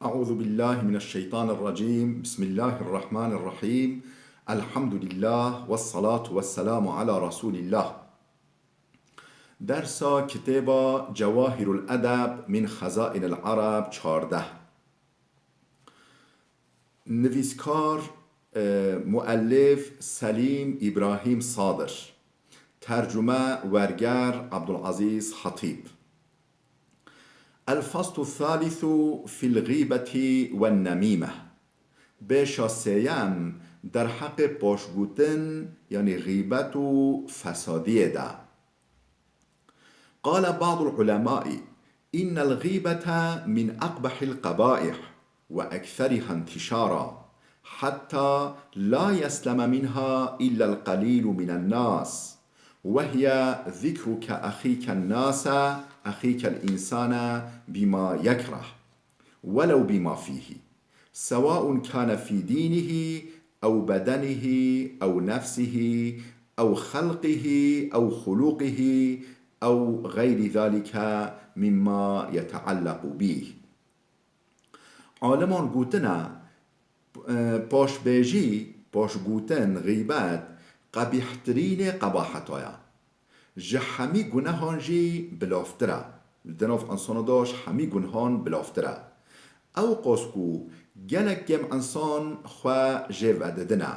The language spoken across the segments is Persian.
أعوذ بالله من الشيطان الرجيم. بسم الله الرحمن الرحيم. الحمد لله والصلاة والسلام على رسول الله. درس كتاب جواهر الأدب من خزائن العرب 14. نویسکار مؤلف سلیم ابراهیم صادر، ترجمه ورگر عبدالعزیز خطیب. الفصل الثالث في الغيبة والنميمة. بشا سيام در حق پاشگوتن یعنی غیبت و فسادی ده. قال بعض العلماء إن الغيبة من أقبح القبائح وأكثرها انتشارا حتى لا يسلم منها إلا القليل من الناس، وهي ذكرك أخيك الناس أخيك الإنسان بما يكره ولو بما فيه، سواء كان في دينه أو بدنه أو نفسه أو خلقه أو خلقه أو غير ذلك مما يتعلق به. عالمان گوتنا پاش گوتن غیبت قبیحترین قباحتایا، جه همی گناهان جی بلافتره دناف انسان داشت همی گناهان بلافتره او قاسکو گلک گم انسان خواه جه وددنه.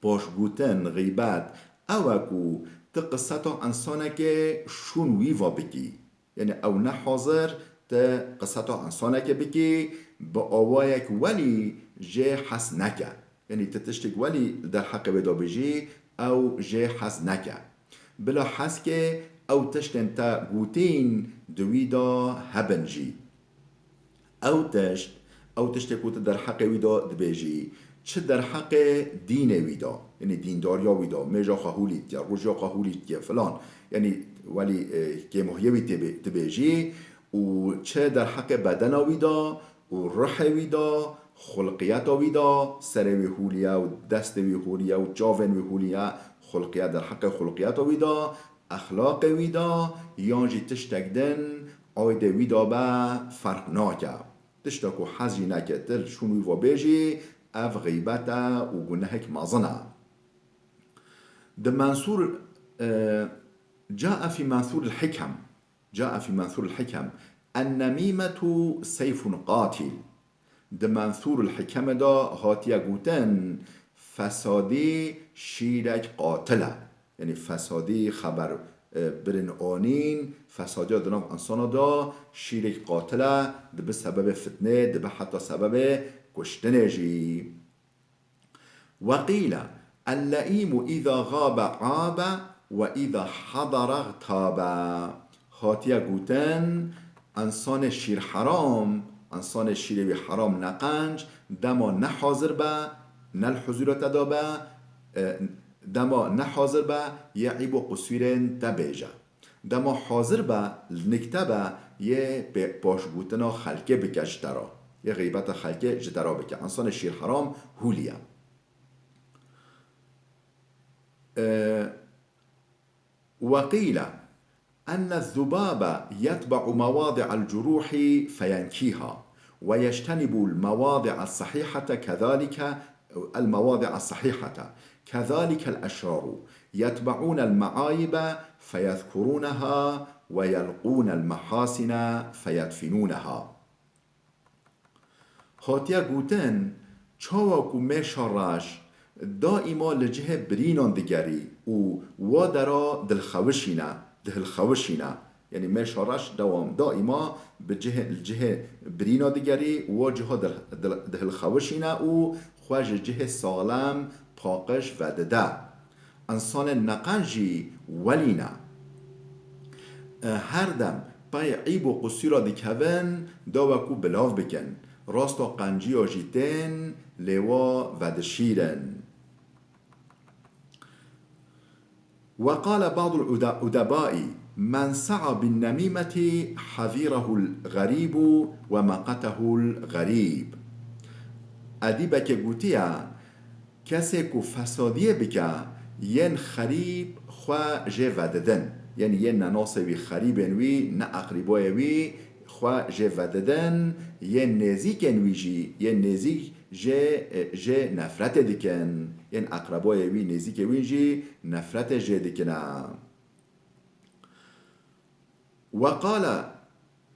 باش گوتن غیبت اوکو تقصتا انسانه که شون ویوا بکی، یعنی او نه حاضر تقصتا انسانه که بکی با آوایک ولی جه حس نکه، یعنی تتشتک ولی در حق بدا بجی او جه حس نکه بلا حس که او تشتن تا گوتین دویدا هبنجی او تشت کوت در حق ویدا دبیجی، چه در حق دین ویدا یعنی دینداریا ویدا میجا خهولیت یا روژا خهولیت یا فلان، یعنی ولی که محیوی دبیجی، و چه در حق بدن ویدا و روح ویدا خلقیت ویدا، سر ویهولیا و دست ویهولیا و جاون ویهولیا، خلقیت در حق خلقیت ویدا، اخلاق ویدا، یانجی تشتکدن آید ویدا با فرق ناکه تشتکو حزی نکه تل شونوی و بیجی اف غیبتا و گناهک مازنه. ده منصور جاء في منثور الحكم النميمة سيف قاتل. ده منثور الحكم دا هاتیا گوتن فسادی شیرک قاتله، یعنی فسادی خبر برن آنین فسادی دنام انسان دا شیرک قاتله، ده به سبب فتنه، ده به حتی سبب کشتن جی. وقیل اللئیم اذا غاب عاب و اذا حضر اغتاب. هاتیا گوتن انسان شیر حرام، انسان شیروی حرام نقنج دما نه حاضر با نل حضورت دابا دما نه حاضر با یه عیب و قصورن دبیجه دما حاضر با نکتبا یه باش گوتنا خلقه بکش درا، یه غیبت خلقه جدرا بکه. انسان شیر حرام هولیا. وقيل أن الذباب يتبع مواضع الجروح فينكيها ويجتنب المواضع الصحيحة كذلك الأشرار يتبعون المعايب فيذكرونها ويلقون المحاسن فيدفنونها. هاتیا گوتن چاواکو میشاراش دائما لجه برینان دیگری و درا دلخوشینه، یعنی میشارش دوام دائما به جه برینا دیگری و جه دلخوشینه و خواج جه سالم پاقش و دده. انسان نقنجی ولینه هر دم پای عیب و قصی را دیکهون داوکو بلاو بکن، راستا قنجی آجیتن لوا و دشیرن. وقال بعض الأدباء من سعى بالنميمة حذيره الغريب ومقته الغريب. ادیبه که گوتیا کسی که فسادیه بکه ین خریب خواه جه وددن، یعنی ین نناسوی خریبن وی نه اقریبای وی خواه جه وددن یه نزیک ویجی یه نزیک جه نفرت دیکن یه اقربای وی نزیک ویجی نفرت جه دیکنه.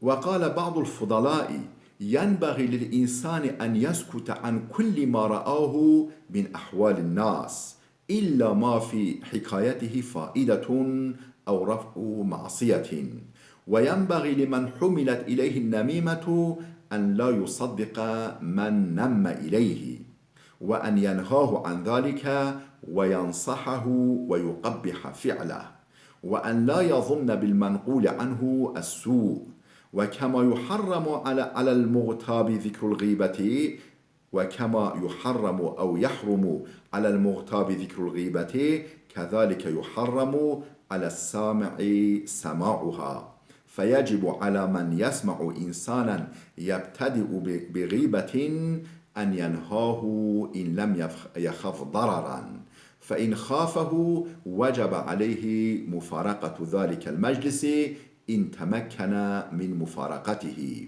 وقال بعض الفضلاء ينبغي للإنسان أن يسكت عن كل ما رآه من أحوال الناس إلا ما في حكايته فائدة أو رفع معصية، وينبغي لمن حملت إليه النميمة أن لا يصدق من نم إليه، وأن ينهاه عن ذلك وينصحه ويقبح فعله، وأن لا يظن بالمنقول عنه السوء. وكما يحرم على المغتاب ذكر الغيبة، وكما يحرم أو يحرم على المغتاب ذكر الغيبة كذلك يحرم على السامع سماعها. فيجب على من يسمع إنسانا يبتدئ بغيبة أن ينهاه إن لم يخف ضررا، فإن خافه وجب عليه مفارقة ذلك المجلس إن تمكن من مفارقته.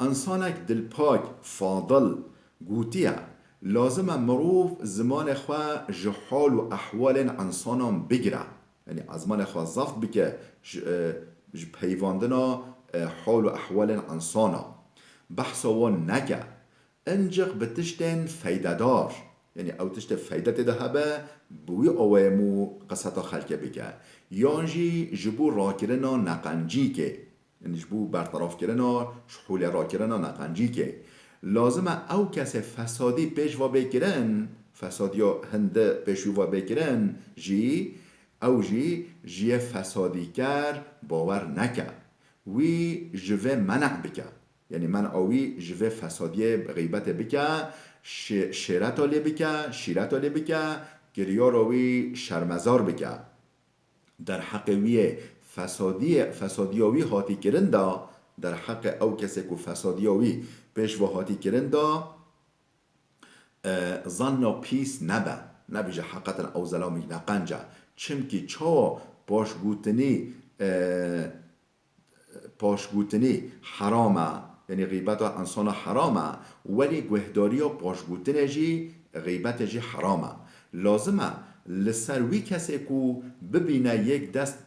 انسانك دلپاک فاضل گوتیه لازم مروف زمان خواه جحال و احوال انسانان بگیره، یعنی از زمان خواه زفت بکه پیواندنا حال و احوال انسانا بحثا و نکه انجق بتشتن فیده دار، یعنی او تشت فیده ده به بوی اوامو قصتا خلکه بکه یانجی جبو راکرنا نقنجی که، یعنی جبو برطرف کرنا شحول راکرنا نقنجی که لازمه او کس فسادی پیش و بکرن فسادی هنده پیش و بکرن جی فسادی کر باور نکه وی جوه منع بکه، یعنی من اوی جوه فسادی غیبت بکه شیرت آلی بکه شیرت آلی بکه گریار اوی شرمزار بکه در حق وی فسادیاوی هاتی کرنده، در حق او کسی که فسادیاوی پیش و هاتی کرنده ظن پیس نبیجه حقیقتا او ظلامی نقنجه چمکی چا پاشگوتنی حرامه، یعنی غیبت انسان حرامه ولی گوهداری و پاشگوتنی جی غیبت جی حرامه. لازمه لسر وی کسی که ببینه یک دست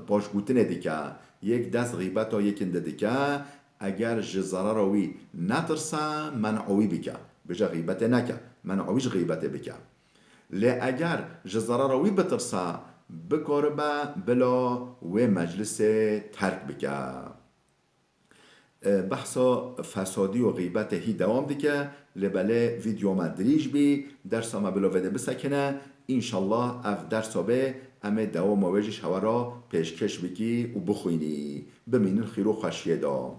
پاشگوتنه دیگه یک دست غیبت و یک انده دیگه اگر جزاره روی نترسه منعوی بکه بجا غیبت نکه منعویش غیبت بکه، لی اگر جزاره روی بترسه بکار بلا و مجلس ترک بکه. بحثا فسادی و غیبت هی دوام دیگه لبله ویدیو ما دریج بی درس ما بلا وده بسکنه انشالله اف درس به امه دوام موجش هوا را پیشکش بکی و بخوینی بمینن خیرو خشیه دا.